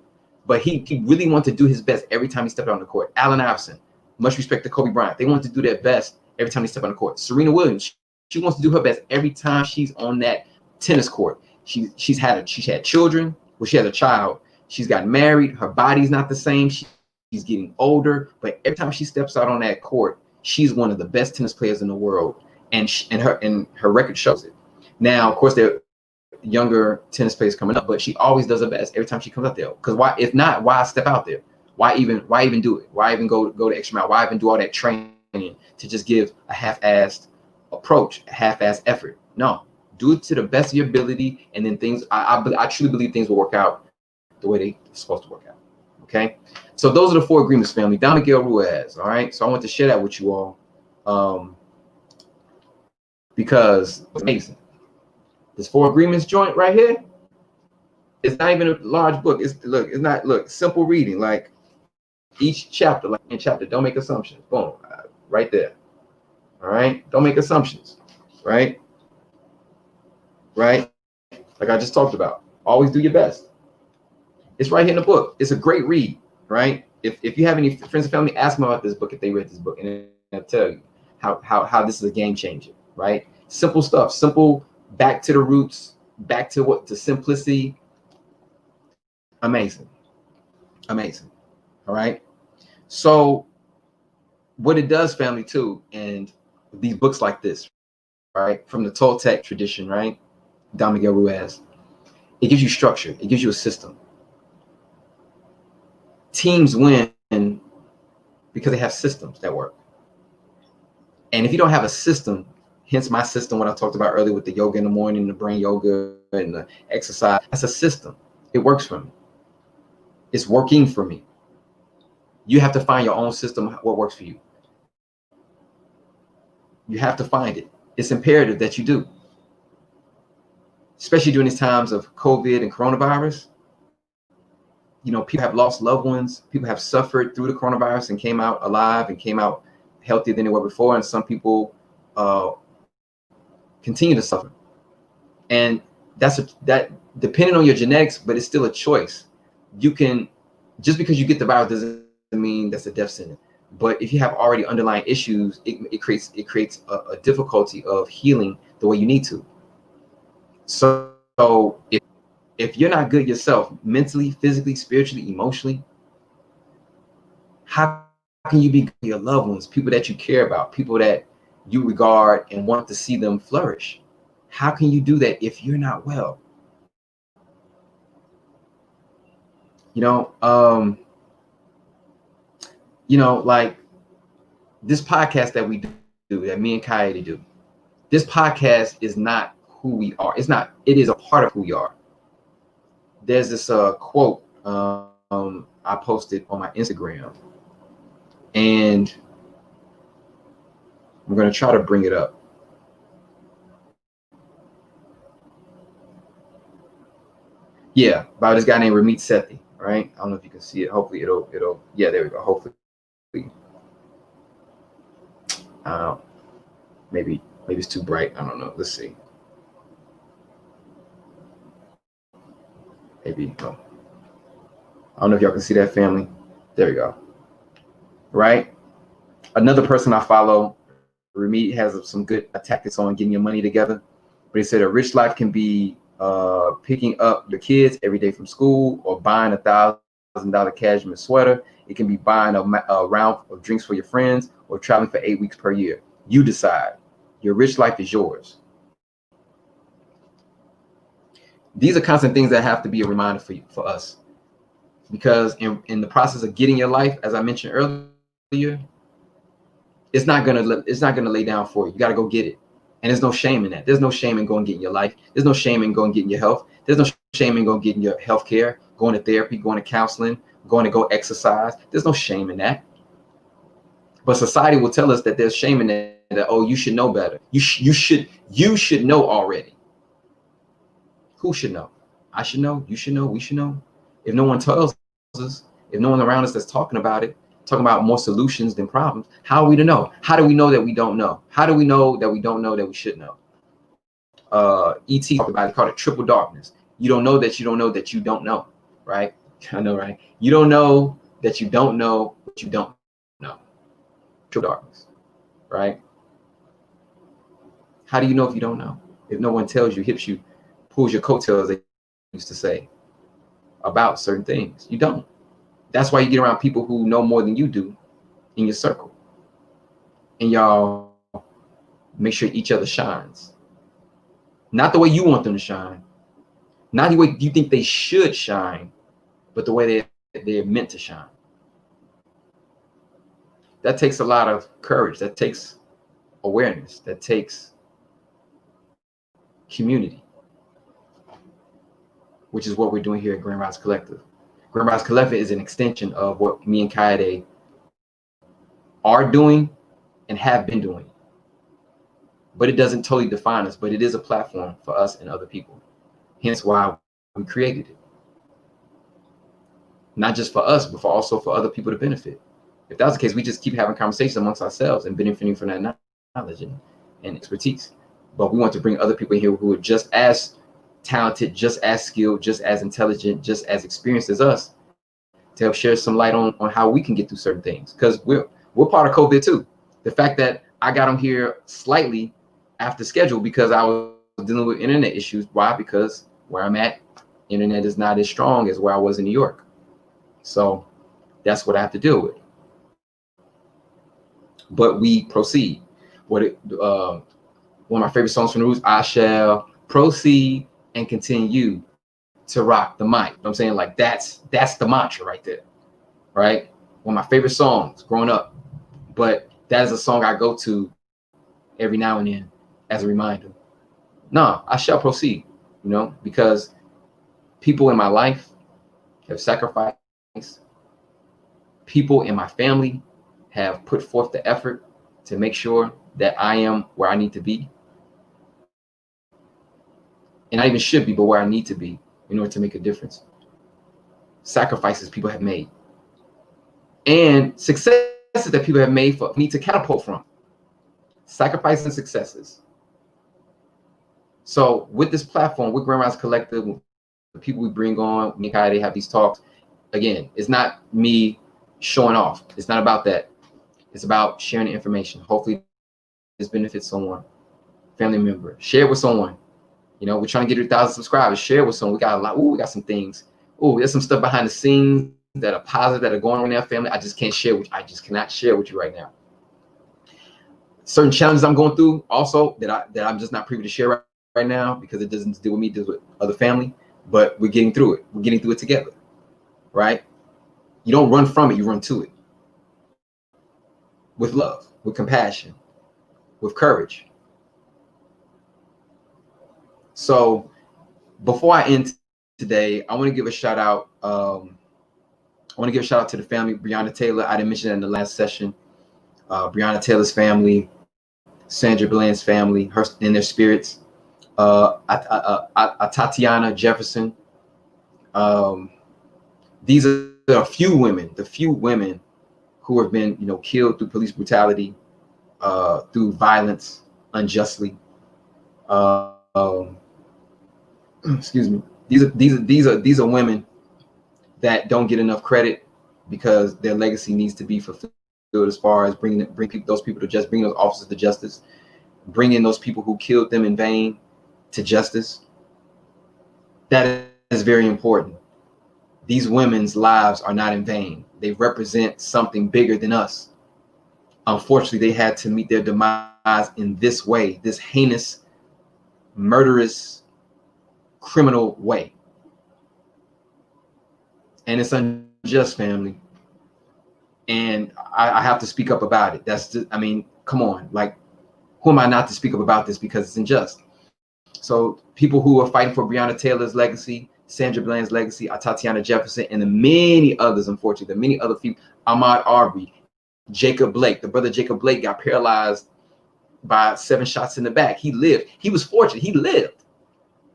But he really wanted to do his best every time he stepped out on the court. Allen Iverson, much respect to Kobe Bryant. They want to do their best every time they step on the court. Serena Williams, she wants to do her best every time she's on that tennis court. She's had children. Well, she has a child. She's gotten married. Her body's not the same. She's getting older. But every time she steps out on that court, she's one of the best tennis players in the world. And her record shows it. Now, of course, there are younger tennis players coming up, but she always does her best every time she comes out there. Because why? If not, why step out there? Why even do it? Why even go the extra mile? Why even do all that training to just give a half-assed approach, a half-assed effort? No, do it to the best of your ability, and then things. I truly believe things will work out the way they're supposed to work out. Okay, so those are the 4 agreements, family. Don Miguel Ruiz. All right, so I want to share that with you all because it's amazing. This 4 agreements joint right here. It's not even a large book. It's simple reading. Like each chapter, like in chapter, don't make assumptions. Boom, right there. All right, don't make assumptions. Right. Like I just talked about. Always do your best. It's right here in the book. It's a great read. Right. If you have any friends and family, ask them about this book if they read this book, and they'll tell you how this is a game changer. Right. Simple stuff. Simple. Back to the roots. Back to simplicity. Amazing. All right. So what it does, family, too, and these books like this, right, from the Toltec tradition, right, Don Miguel Ruiz, it gives you structure. It gives you a system. Teams win because they have systems that work. And if you don't have a system, hence my system, what I talked about earlier with the yoga in the morning, the brain yoga and the exercise, that's a system. It works for me. It's working for me. You have to find your own system, what works for you. You have to find it. It's imperative that you do. Especially during these times of COVID and coronavirus. People have lost loved ones. People have suffered through the coronavirus and came out alive and came out healthier than they were before. And some people continue to suffer. And that depending on your genetics, but it's still a choice. You can, just because you get the virus doesn't mean that's a death sentence. But if you have already underlying issues, it creates a difficulty of healing the way you need to. So if you're not good yourself, mentally, physically, spiritually, emotionally, how can you be good for your loved ones, people that you care about, people that you regard and want to see them flourish? How can you do that if you're not well? You know, like this podcast that we do, that me and Coyote do, this podcast is not who we are. It's not, it is a part of who we are. There's this quote I posted on my Instagram, and I'm going to try to bring it up. Yeah, by this guy named Ramit Sethi, right? I don't know if you can see it. Hopefully it'll, yeah, there we go. Hopefully. Maybe it's too bright. I don't know. Let's see. Maybe, oh. I don't know if y'all can see that, family. There we go. Right? Another person I follow, Ramit, has some good tactics on getting your money together. But he said a rich life can be picking up the kids every day from school, or buying $1,000 cashmere sweater. It can be buying a round of drinks for your friends, or traveling for 8 weeks per year. You decide. Your rich life is yours. These are constant things that have to be a reminder for us, because in the process of getting your life, as I mentioned earlier, it's not gonna lay down for you. You got to go get it, and there's no shame in that. There's no shame in going and getting your life. There's no shame in going and getting your health. There's no shame in going and getting your health care, going to therapy, going to counseling, going to go exercise. There's no shame in that. But society will tell us that there's shame in that oh, you should know better. You should know already. Who should know? I should know. You should know. We should know. If no one tells us, if no one around us that's talking about more solutions than problems, how are we to know? How do we know that we don't know? How do we know that we don't know that we should know? E.T. talked about it, called it triple darkness. You don't know that you don't know that you don't know, right? I know, right? You don't know that you don't know what you don't know. Triple darkness, right? How do you know if you don't know? If no one tells you, hips you, pulls your coattails, they used to say, about certain things. You don't. That's why you get around people who know more than you do in your circle. And y'all make sure each other shines. Not the way you want them to shine. Not the way you think they should shine, but the way they're meant to shine. That takes a lot of courage. That takes awareness. That takes community, which is what we're doing here at Grand Rise Collective. Grand Rise Collective is an extension of what me and Kaede are doing and have been doing. But it doesn't totally define us, but it is a platform for us and other people. Hence why we created it. Not just for us, but also for other people to benefit. If that's the case, we just keep having conversations amongst ourselves and benefiting from that knowledge and expertise. But we want to bring other people here who are just as talented, just as skilled, just as intelligent, just as experienced as us, to help share some light on how we can get through certain things. Because we're part of COVID too. The fact that I got on here slightly after schedule because I was dealing with internet issues. Why? Because where I'm at, internet is not as strong as where I was in New York. So that's what I have to deal with. But we proceed. One of my favorite songs from the Roots, I shall proceed and continue to rock the mic. You know what I'm saying? Like that's the mantra right there. Right? One of my favorite songs growing up. But that is a song I go to every now and then as a reminder. No, I shall proceed, you know, because people in my life have sacrificed. People in my family have put forth the effort to make sure that I am where I need to be. And I even should be, but where I need to be in order to make a difference. Sacrifices people have made. And successes that people have made for me to catapult from. Sacrifices and successes. So with this platform, with Grandma's Collective, the people we bring on, me and Kai, they have these talks. Again, it's not me showing off. It's not about that. It's about sharing the information. Hopefully this benefits someone, family member. Share it with someone. You know, we're trying to get 1,000 subscribers. Share it with someone. We got a lot. Ooh, we got some things. Ooh, there's some stuff behind the scenes that are positive, that are going on in their family. I just can't share with you. I just cannot share with you right now. Certain challenges I'm going through also that I'm just not privy to share right now, because it doesn't deal with me, it deals with other family. But we're getting through it. We're getting through it together, right? You don't run from it. You run to it. With love, with compassion, with courage. So before I end today, I want to give a shout out. I want to give a shout out to the family, Breonna Taylor. I didn't mention that in the last session. Breonna Taylor's family, Sandra Bland's family, her in their spirits. Tatiana Jefferson. These are the few women who have been, killed through police brutality, through violence, unjustly. Excuse me. These are women that don't get enough credit, because their legacy needs to be fulfilled, as far as bring those people to justice, bring those officers to justice, bring in those people who killed them in vain to justice. That is very important. These women's lives are not in vain. They represent something bigger than us. Unfortunately, they had to meet their demise in this way, this heinous, murderous, criminal way. And it's unjust, family. And I have to speak up about it. That's just, come on. Like, who am I not to speak up about this, because it's unjust? So people who are fighting for Breonna Taylor's legacy, Sandra Bland's legacy, Tatiana Jefferson, and the many others, unfortunately, the many other people, Ahmaud Arbery, Jacob Blake, the brother Jacob Blake got paralyzed by 7 shots in the back. He lived. He was fortunate. He lived.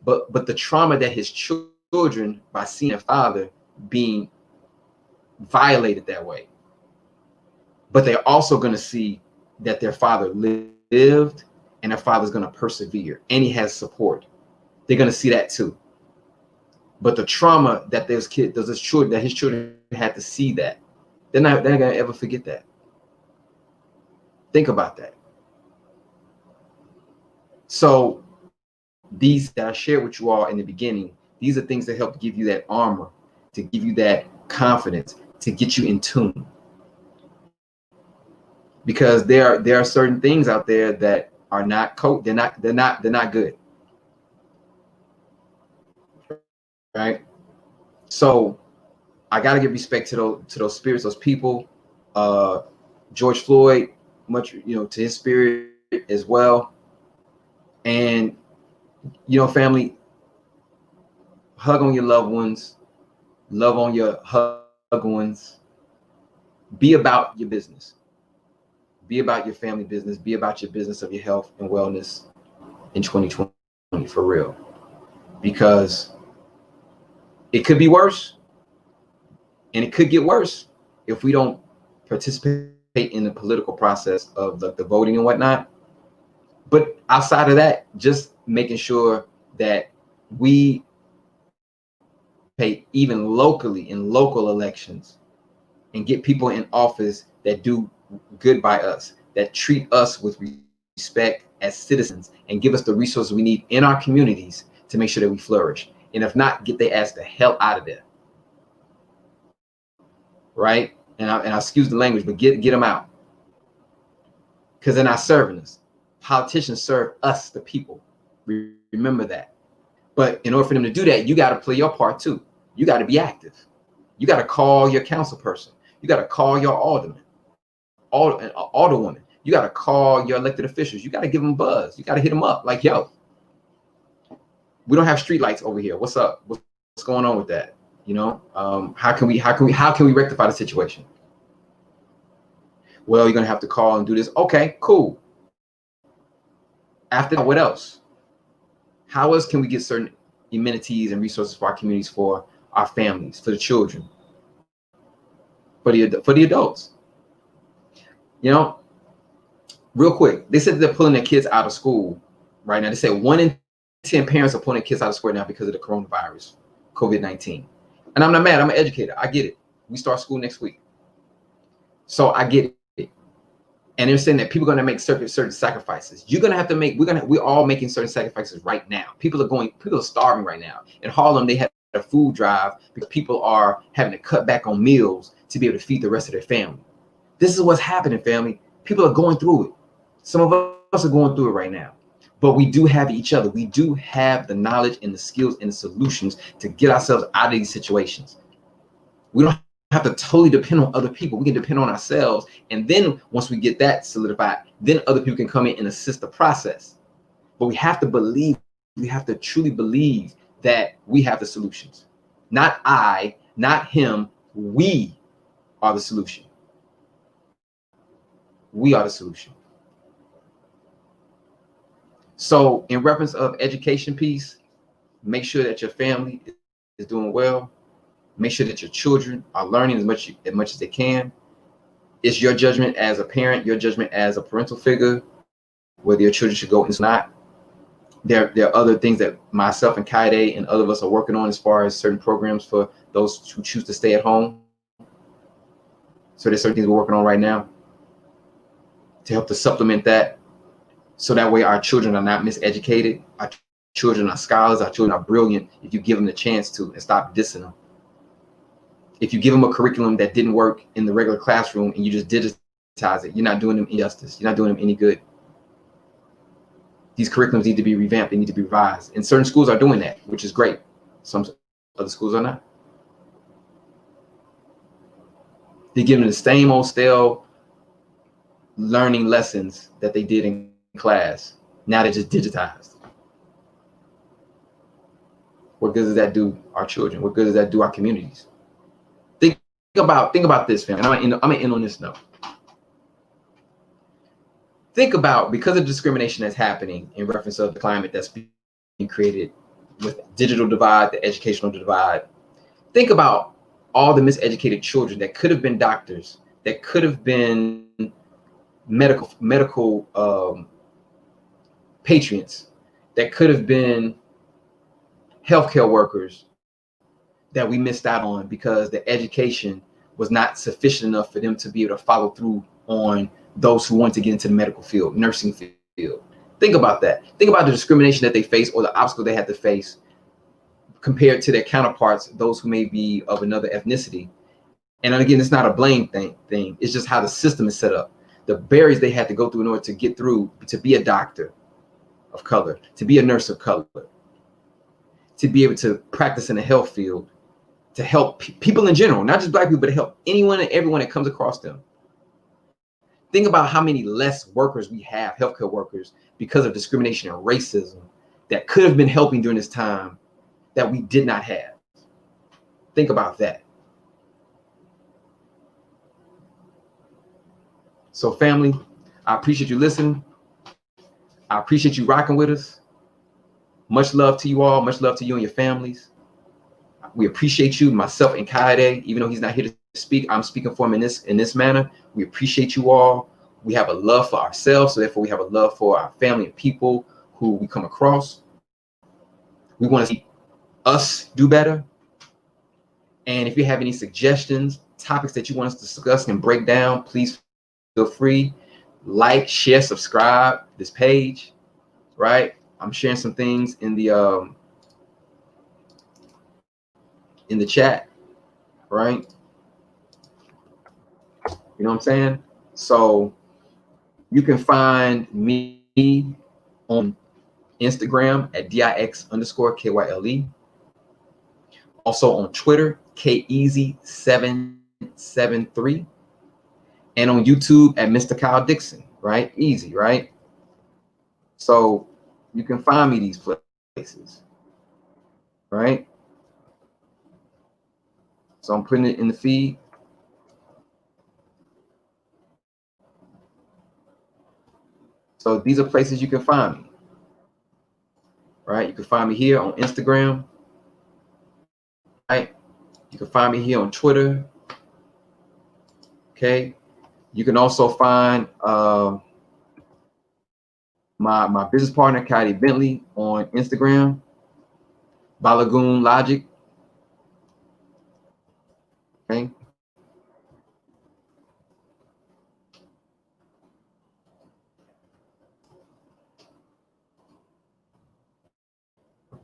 But the trauma that his children, by seeing their father being violated that way, but they're also going to see that their father lived, and their father's going to persevere, and he has support. They're going to see that too. But the trauma that his children had to see, that they're not going to ever forget that. Think about that. So these that I shared with you all in the beginning, these are things that help give you that armor, to give you that confidence, to get you in tune. Because there are certain things out there that are not they're not good. Right? So I got to give respect to those spirits, those people. George Floyd, much, to his spirit as well. And, family, hug on your loved ones, love on your hug ones. Be about your business. Be about your family business. Be about your business of your health and wellness in 2020, for real. Because it could be worse, and it could get worse if we don't participate in the political process of the voting and whatnot. But outside of that, just making sure that we pay even locally in local elections, and get people in office that do good by us, that treat us with respect as citizens, and give us the resources we need in our communities to make sure that we flourish. And if not, get their ass the hell out of there. Right? And I excuse the language, but get them out. Because they're not serving us. Politicians serve us, the people. Remember that. But in order for them to do that, you got to play your part too. You got to be active. You got to call your council person. You got to call your alderman, alderwoman. You got to call your elected officials. You got to give them buzz. You got to hit them up. Like, yo, we don't have street lights over here. What's up? What's going on with that? How can we rectify the situation? Well, you're gonna have to call and do this. Okay, cool. After that, what else? How else can we get certain amenities and resources for our communities, for our families, for the children, for the adults? Real quick, they said they're pulling their kids out of school right now. They said 1 in 10 parents are pulling kids out of school now because of the coronavirus, COVID-19. And I'm not mad. I'm an educator. I get it. We start school next week. So I get it. And they're saying that people are going to make certain sacrifices. You're going to have to make, we're all making certain sacrifices right now. People are starving right now. In Harlem, they had a food drive because people are having to cut back on meals to be able to feed the rest of their family. This is what's happening, family. People are going through it. Some of us are going through it right now. But we do have each other. We do have the knowledge and the skills and the solutions to get ourselves out of these situations. We don't have to totally depend on other people. We can depend on ourselves. And then once we get that solidified, then other people can come in and assist the process. But we have to believe, we have to truly believe that we have the solutions. Not I, not him. We are the solution. We are the solution. So in reference of education piece, make sure that your family is doing well. Make sure that your children are learning as much as they can. It's your judgment as a parent, your judgment as a parental figure, whether your children should go and not. There are other things that myself and Kaide and other of us are working on as far as certain programs for those who choose to stay at home. So there's certain things we're working on right now to help to supplement that. So that way our children are not miseducated. Our children are scholars. Our children are brilliant if you give them the chance to and stop dissing them. If you give them a curriculum that didn't work in the regular classroom and you just digitize it, you're not doing them injustice. You're not doing them any good. These curriculums need to be revamped. They need to be revised. And certain schools are doing that, which is great. Some other schools are not. They're giving the same old stale learning lessons that they did in class. Now they're just digitized. What good does that do our children? What good does that do our communities? Think about this, fam. And I'm gonna end on this note. Think about, because of discrimination that's happening in reference of the climate that's being created with digital divide, the educational divide. Think about all the miseducated children that could have been doctors, that could have been medical patriots, that could have been healthcare workers that we missed out on because the education was not sufficient enough for them to be able to follow through on those who want to get into the medical field, nursing field. Think about that. Think about the discrimination that they face or the obstacle they had to face compared to their counterparts, those who may be of another ethnicity. And again, it's not a blame thing. It's just how the system is set up. The barriers they had to go through in order to get through, to be a doctor of color, to be a nurse of color, to be able to practice in the health field, to help people in general, not just Black people, but to help anyone and everyone that comes across them. Think about how many less workers we have, healthcare workers, because of discrimination and racism that could have been helping during this time that we did not have. Think about that. So family, I appreciate you listening. I appreciate you rocking with us. Much love to you all. Much love to you and your families. We appreciate you, myself and Kaide, even though he's not here to speak, I'm speaking for him in this manner. We appreciate you all. We have a love for ourselves, so therefore we have a love for our family and people who we come across. We want to see us do better. And if you have any suggestions, topics that you want us to discuss and break down, please feel free. Like, share, subscribe this page, right? I'm sharing some things in the chat, right? You know what I'm saying? So you can find me on Instagram at DIX_KYLE. Also on Twitter, KEasy773. And on YouTube at Mr. Kyle Dixon, right? Easy, right? So you can find me these places, right? So I'm putting it in the feed. So these are places you can find me, right? You can find me here on Instagram, right? You can find me here on Twitter, okay? You can also find my business partner, Kylie Bentley, on Instagram, Balagoon Logic. Okay.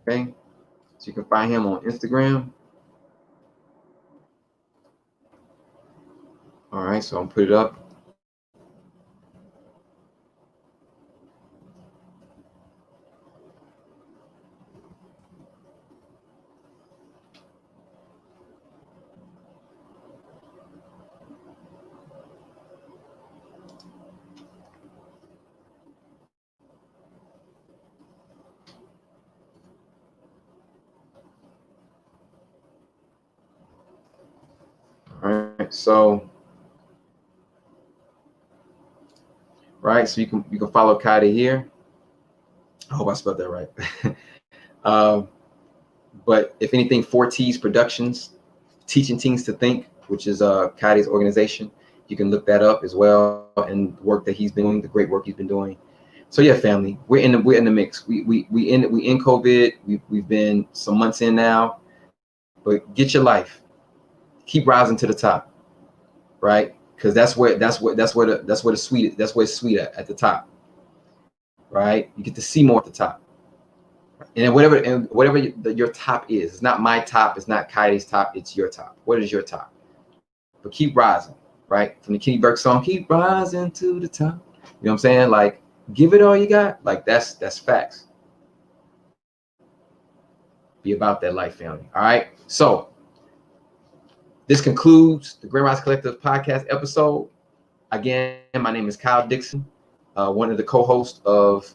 Okay. So you can find him on Instagram. All right. So I'm gonna put it up. All right. So so you can follow Kylie here. I hope I spelled that right. um, but if anything, 4T's Productions, Teaching Teens to Think, which is Kylie's organization. You can look that up as well, and the work that he's been doing, the great work he's been doing. So yeah, family, we're in the mix. We in COVID. We've been some months in now, but get your life. Keep rising to the top, right? Because that's where the sweet that's where it's sweet at the top, right? You get to see more at the top, and then whatever your top is. It's not my top. It's not Kylie's top. It's your top. What is your top? But keep rising, right? From the Kenny Burke song, keep rising to the top. You know what I'm saying? Like, give it all you got. Like, that's facts. Be about that life, family. All right. So this concludes the Grand Rise Collective podcast episode. Again, my name is Kyle Dixon, one of the co-hosts of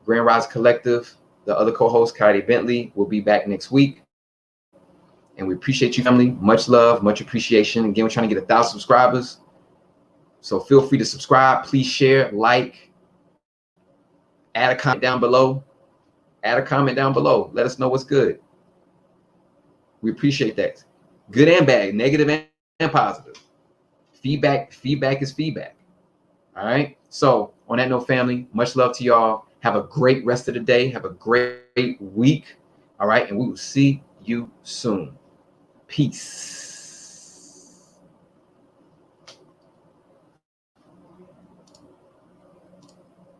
Grand Rise Collective. The other co-host, Kylie Bentley, will be back next week. And we appreciate you, family. Much love, much appreciation. Again, we're trying to get 1,000 subscribers. So feel free to subscribe. Please share, like, add a comment down below. Let us know what's good. We appreciate that. Good and bad, negative and positive. Feedback is feedback. All right. So on that note, family, much love to y'all. Have a great rest of the day. Have a great week. All right. And we will see you soon. Peace.